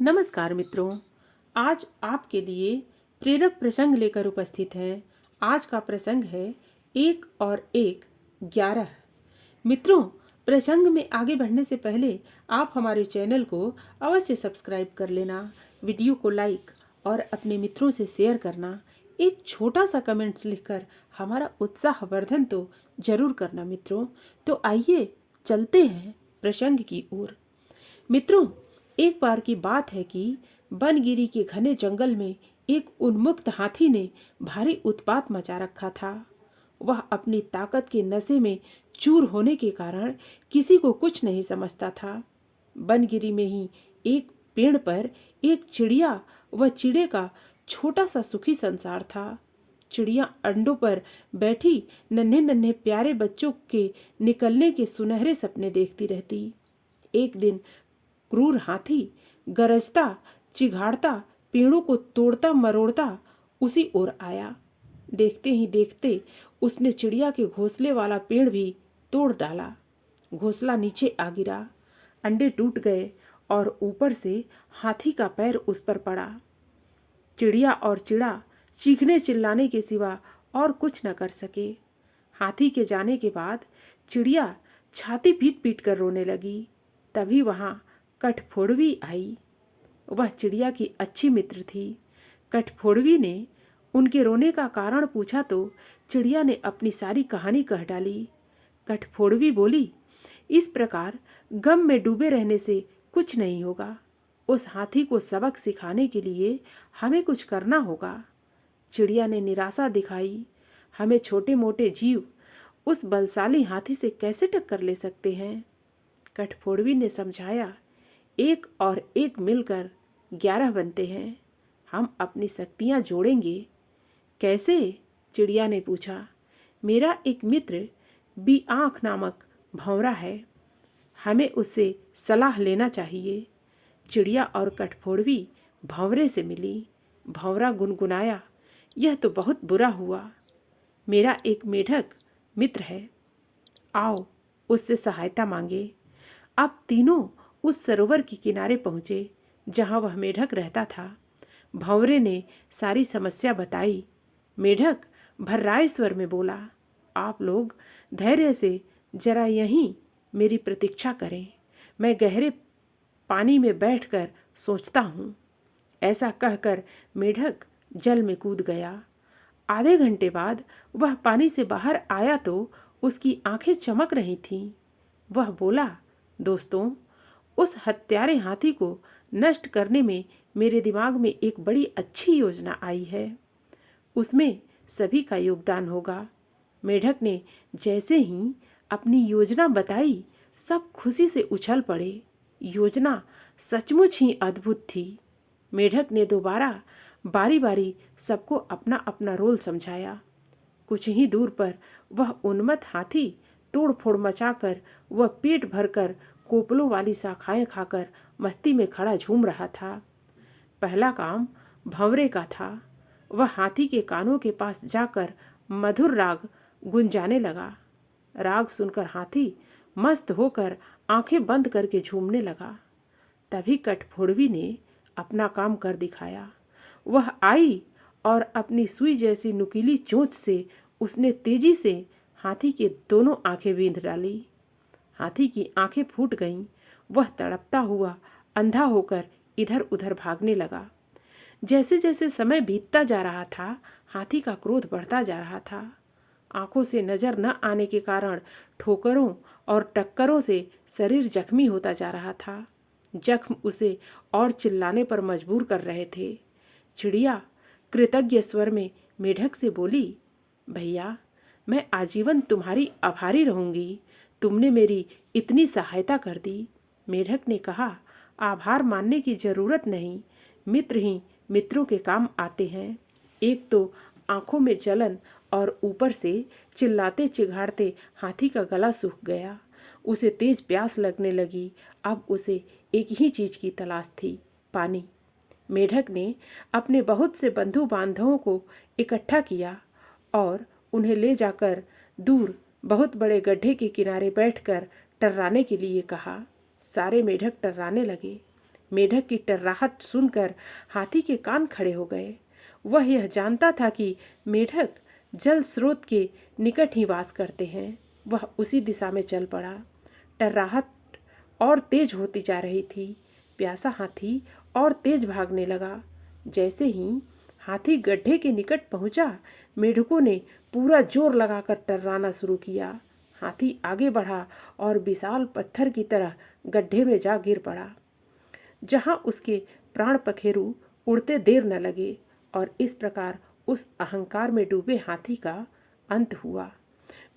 नमस्कार मित्रों, आज आपके लिए प्रेरक प्रसंग लेकर उपस्थित हैं। आज का प्रसंग है 1 और 1 11। मित्रों, प्रसंग में आगे बढ़ने से पहले आप हमारे चैनल को अवश्य सब्सक्राइब कर लेना, वीडियो को लाइक और अपने मित्रों से शेयर करना, एक छोटा सा कमेंट्स लिखकर हमारा उत्साहवर्धन तो जरूर करना मित्रों। तो आइए चलते हैं प्रसंग की ओर। मित्रों, एक बार की बात है कि बनगिरी के घने जंगल में एक उन्मुक्त हाथी ने भारी उत्पात मचा रखा था। वह अपनी ताकत के नशे में चूर होने के कारण किसी को कुछ नहीं समझता था। बनगिरी में ही एक पेड़ पर एक चिड़िया व चिड़े का छोटा सा सुखी संसार था। चिड़िया अंडों पर बैठी नन्हे नन्हे प्यारे बच्चों के निकलने के सुनहरे सपने देखती रहती। एक दिन क्रूर हाथी गरजता चिघाड़ता पेड़ों को तोड़ता मरोड़ता उसी ओर आया। देखते ही देखते उसने चिड़िया के घोंसले वाला पेड़ भी तोड़ डाला। घोंसला नीचे आ गिरा, अंडे टूट गए और ऊपर से हाथी का पैर उस पर पड़ा। चिड़िया और चिड़ा चीखने चिल्लाने के सिवा और कुछ न कर सके। हाथी के जाने के बाद चिड़िया छाती पीट पीट कर रोने लगी। तभी वहाँ कठफोड़वी आई। वह चिड़िया की अच्छी मित्र थी। कठफोड़वी ने उनके रोने का कारण पूछा तो चिड़िया ने अपनी सारी कहानी कह डाली। कठफोड़वी बोली, इस प्रकार गम में डूबे रहने से कुछ नहीं होगा। उस हाथी को सबक सिखाने के लिए हमें कुछ करना होगा। चिड़िया ने निराशा दिखाई। हमें छोटे मोटे जीव उस बलशाली हाथी से कैसे टक्कर ले सकते हैं। कठफोड़वी ने समझाया, 1 और 1 मिलकर 11 बनते हैं। हम अपनी शक्तियाँ जोड़ेंगे। कैसे? चिड़िया ने पूछा। मेरा एक मित्र बी आँख नामक भंवरा है, हमें उससे सलाह लेना चाहिए। चिड़िया और कठफोड़वी भंवरे से मिली। भंवरा गुनगुनाया, यह तो बहुत बुरा हुआ। मेरा एक मेढक मित्र है, आओ उससे सहायता मांगे। अब तीनों उस सरोवर के किनारे पहुँचे जहाँ वह मेढक रहता था। भंवरे ने सारी समस्या बताई। मेढक भर्राए स्वर में बोला, आप लोग धैर्य से जरा यहीं मेरी प्रतीक्षा करें, मैं गहरे पानी में बैठकर सोचता हूँ। ऐसा कहकर मेढक जल में कूद गया। आधे घंटे बाद वह पानी से बाहर आया तो उसकी आंखें चमक रही थीं। वह बोला, दोस्तों, उस हत्यारे हाथी को नष्ट करने में मेरे दिमाग में एक बड़ी अच्छी योजना आई है। उसमें सभी का योगदान होगा। मेढक ने जैसे ही अपनी योजना बताई, सब खुशी से उछल पड़े। योजना सचमुच ही अद्भुत थी। मेढक ने दोबारा बारी बारी सबको अपना अपना रोल समझाया। कुछ ही दूर पर वह उन्मत्त हाथी तोड़ फोड़ मचाकर वह पेट भरकर कोपलों वाली शाखाएं खाकर मस्ती में खड़ा झूम रहा था। पहला काम भंवरे का था। वह हाथी के कानों के पास जाकर मधुर राग गुंजाने लगा। राग सुनकर हाथी मस्त होकर आंखें बंद करके झूमने लगा। तभी कठफोड़वी ने अपना काम कर दिखाया। वह आई और अपनी सुई जैसी नुकीली चोंच से उसने तेजी से हाथी के दोनों आंखें बींध डाली। हाथी की आंखें फूट गईं। वह तड़पता हुआ अंधा होकर इधर उधर भागने लगा। जैसे जैसे समय बीतता जा रहा था, हाथी का क्रोध बढ़ता जा रहा था। आंखों से नजर न आने के कारण ठोकरों और टक्करों से शरीर जख्मी होता जा रहा था। जख्म उसे और चिल्लाने पर मजबूर कर रहे थे। चिड़िया कृतज्ञ स्वर में मेढक से बोली, भैया, मैं आजीवन तुम्हारी आभारी रहूंगी। तुमने मेरी इतनी सहायता कर दी। मेढक ने कहा, आभार मानने की जरूरत नहीं, मित्र ही मित्रों के काम आते हैं। एक तो आंखों में जलन और ऊपर से चिल्लाते चिघाड़ते हाथी का गला सूख गया। उसे तेज प्यास लगने लगी। अब उसे एक ही चीज की तलाश थी, पानी। मेढक ने अपने बहुत से बंधु बांधवों को इकट्ठा किया और उन्हें ले जाकर दूर बहुत बड़े गड्ढे के किनारे बैठकर टर्राने के लिए कहा। सारे मेढक टर्राने लगे। मेढक की टर्राहट सुनकर हाथी के कान खड़े हो गए। वह यह जानता था कि मेढक जल स्रोत के निकट ही वास करते हैं। वह उसी दिशा में चल पड़ा। टर्राहट और तेज होती जा रही थी। प्यासा हाथी और तेज भागने लगा। जैसे ही हाथी गड्ढे के निकट पहुंचा, मेढकों ने पूरा जोर लगाकर टर्राना शुरू किया। हाथी आगे बढ़ा और विशाल पत्थर की तरह गड्ढे में जा गिर पड़ा, जहां उसके प्राण पखेरु उड़ते देर न लगे। और इस प्रकार उस अहंकार में डूबे हाथी का अंत हुआ।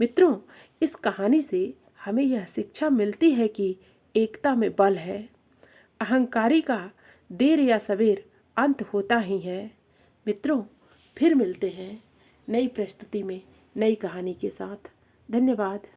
मित्रों, इस कहानी से हमें यह शिक्षा मिलती है कि एकता में बल है। अहंकारी का देर या सवेर अंत होता ही है। मित्रों, फिर मिलते हैं नई प्रस्तुति में नई कहानी के साथ। धन्यवाद।